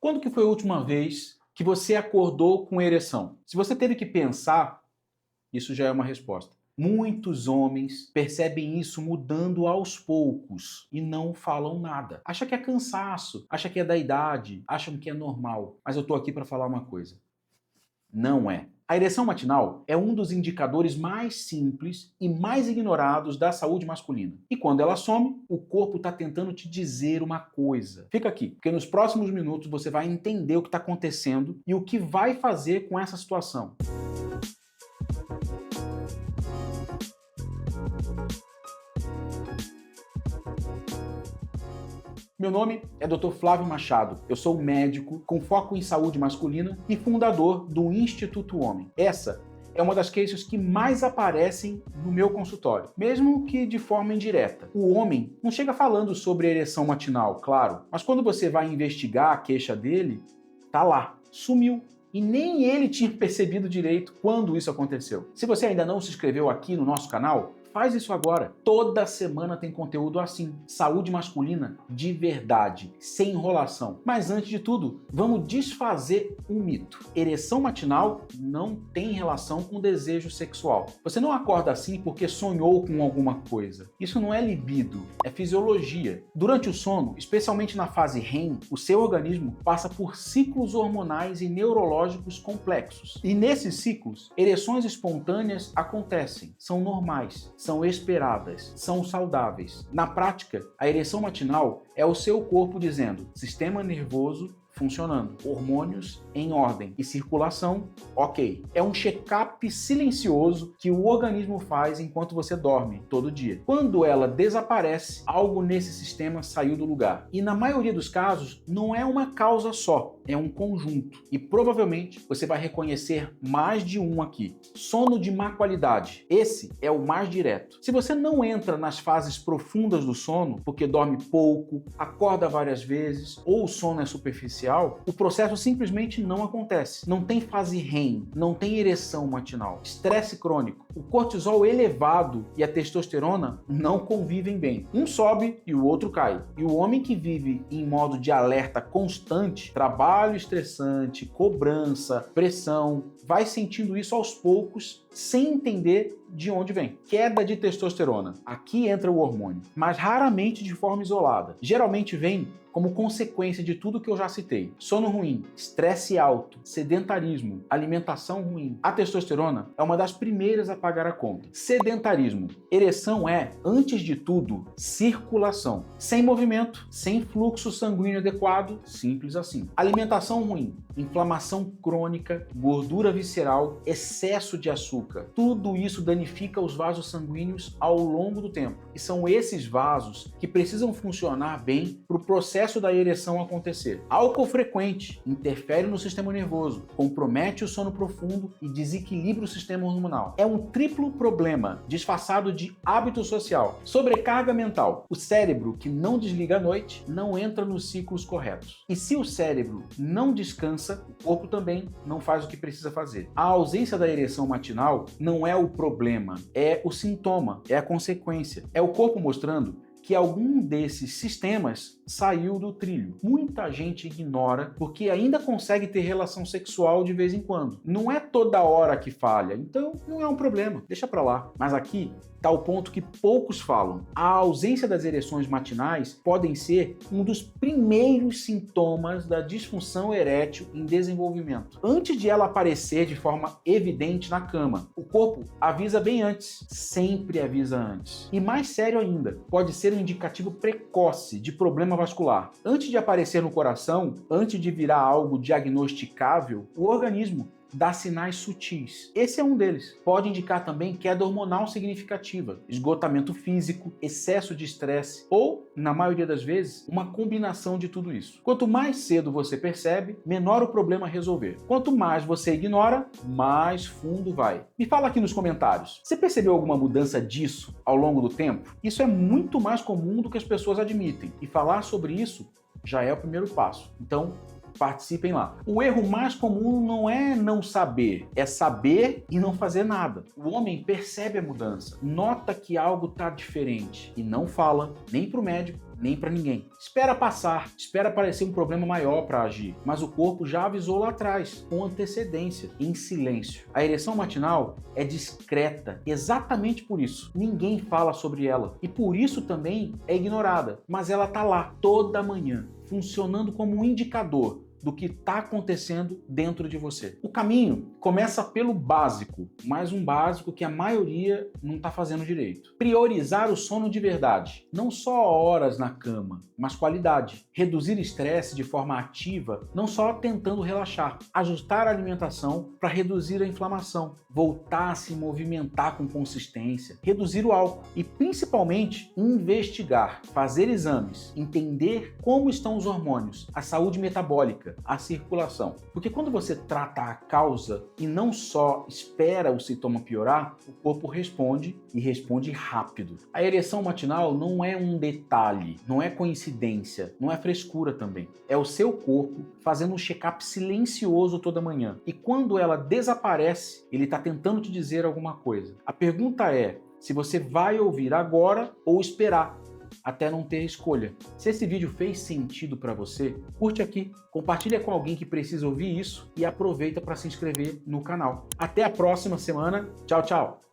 Quando que foi a última vez que você acordou com ereção? Se você teve que pensar, isso já é uma resposta. Muitos homens percebem isso mudando aos poucos e não falam nada. Acha que é cansaço, acha que é da idade, acham que é normal. Mas eu tô aqui para falar uma coisa. Não é. A ereção matinal é um dos indicadores mais simples e mais ignorados da saúde masculina. E quando ela some, o corpo está tentando te dizer uma coisa. Fica aqui, porque nos próximos minutos você vai entender o que está acontecendo e o que vai fazer com essa situação. Meu nome é Dr. Flávio Machado. Eu sou médico com foco em saúde masculina e fundador do Instituto Homem. Essa é uma das queixas que mais aparecem no meu consultório, mesmo que de forma indireta. O homem não chega falando sobre ereção matinal, claro, mas quando você vai investigar a queixa dele, tá lá, sumiu. E nem ele tinha percebido direito quando isso aconteceu. Se você ainda não se inscreveu aqui no nosso canal, faz isso agora. Toda semana tem conteúdo assim. Saúde masculina de verdade, sem enrolação. Mas antes de tudo, vamos desfazer um mito. Ereção matinal não tem relação com desejo sexual. Você não acorda assim porque sonhou com alguma coisa. Isso não é libido, é fisiologia. Durante o sono, especialmente na fase REM, o seu organismo passa por ciclos hormonais e neurológicos complexos. E nesses ciclos, ereções espontâneas acontecem, são normais, são esperadas, são saudáveis. Na prática, a ereção matinal é o seu corpo dizendo: sistema nervoso funcionando, hormônios em ordem e circulação ok. É um check-up silencioso que o organismo faz enquanto você dorme, todo dia. Quando ela desaparece, algo nesse sistema saiu do lugar. E na maioria dos casos, não é uma causa só, é um conjunto. E provavelmente você vai reconhecer mais de um aqui. Sono de má qualidade. Esse é o mais direto. Se você não entra nas fases profundas do sono, porque dorme pouco, acorda várias vezes, ou o sono é superficial, o processo simplesmente não acontece. Não tem fase REM, não tem ereção matinal. Estresse crônico. O cortisol elevado e a testosterona não convivem bem. Um sobe e o outro cai. E o homem que vive em modo de alerta constante, trabalho estressante, cobrança, pressão, vai sentindo isso aos poucos, sem entender de onde vem. Queda de testosterona. Aqui entra o hormônio, mas raramente de forma isolada. Geralmente vem como consequência de tudo que eu já citei. Sono ruim, estresse alto, sedentarismo, alimentação ruim. A testosterona é uma das primeiras a pagar a conta. Sedentarismo. Ereção é, antes de tudo, circulação. Sem movimento, sem fluxo sanguíneo adequado, simples assim. Alimentação ruim, inflamação crônica, gordura visceral, excesso de açúcar. Tudo isso danifica os vasos sanguíneos ao longo do tempo. E são esses vasos que precisam funcionar bem para o processo da ereção acontecer. Álcool frequente interfere no sistema nervoso, compromete o sono profundo e desequilibra o sistema hormonal. É um triplo problema, disfarçado de hábito social. Sobrecarga mental. O cérebro que não desliga à noite não entra nos ciclos corretos. E se o cérebro não descansa, o corpo também não faz o que precisa fazer. A ausência da ereção matinal não é o problema, é o sintoma, é a consequência. É o corpo mostrando que algum desses sistemas saiu do trilho. Muita gente ignora porque ainda consegue ter relação sexual de vez em quando. Não é toda hora que falha, então não é um problema, deixa pra lá. Mas aqui está o ponto que poucos falam. A ausência das ereções matinais podem ser um dos primeiros sintomas da disfunção erétil em desenvolvimento. Antes de ela aparecer de forma evidente na cama, o corpo avisa bem antes, sempre avisa antes. E mais sério ainda, pode ser um indicativo precoce de problema vascular. Antes de aparecer no coração, antes de virar algo diagnosticável, o organismo dá sinais sutis. Esse é um deles. Pode indicar também queda hormonal significativa, esgotamento físico, excesso de estresse ou, na maioria das vezes, uma combinação de tudo isso. Quanto mais cedo você percebe, menor o problema a resolver. Quanto mais você ignora, mais fundo vai. Me fala aqui nos comentários. Você percebeu alguma mudança disso ao longo do tempo? Isso é muito mais comum do que as pessoas admitem. E falar sobre isso já é o primeiro passo. Então, Participem lá. O erro mais comum não é não saber, é saber e não fazer nada. O homem percebe a mudança, nota que algo está diferente e não fala nem para o médico, nem para ninguém. Espera passar, espera aparecer um problema maior para agir, mas o corpo já avisou lá atrás, com antecedência, em silêncio. A ereção matinal é discreta, exatamente por isso. Ninguém fala sobre ela e por isso também é ignorada, mas ela está lá toda manhã, funcionando como um indicador do que está acontecendo dentro de você. O caminho começa pelo básico, mas um básico que a maioria não está fazendo direito. Priorizar o sono de verdade, não só horas na cama, mas qualidade. Reduzir estresse de forma ativa, não só tentando relaxar. Ajustar a alimentação para reduzir a inflamação. Voltar a se movimentar com consistência. Reduzir o álcool e, principalmente, investigar, fazer exames, entender como estão os hormônios, a saúde metabólica, a circulação. Porque quando você trata a causa e não só espera o sintoma piorar, o corpo responde e responde rápido. A ereção matinal não é um detalhe, não é coincidência, não é frescura também. É o seu corpo fazendo um check-up silencioso toda manhã. E quando ela desaparece, ele está tentando te dizer alguma coisa. A pergunta é se você vai ouvir agora ou esperar até não ter escolha. Se esse vídeo fez sentido para você, curte aqui, compartilha com alguém que precisa ouvir isso e aproveita para se inscrever no canal. Até a próxima semana. Tchau, tchau!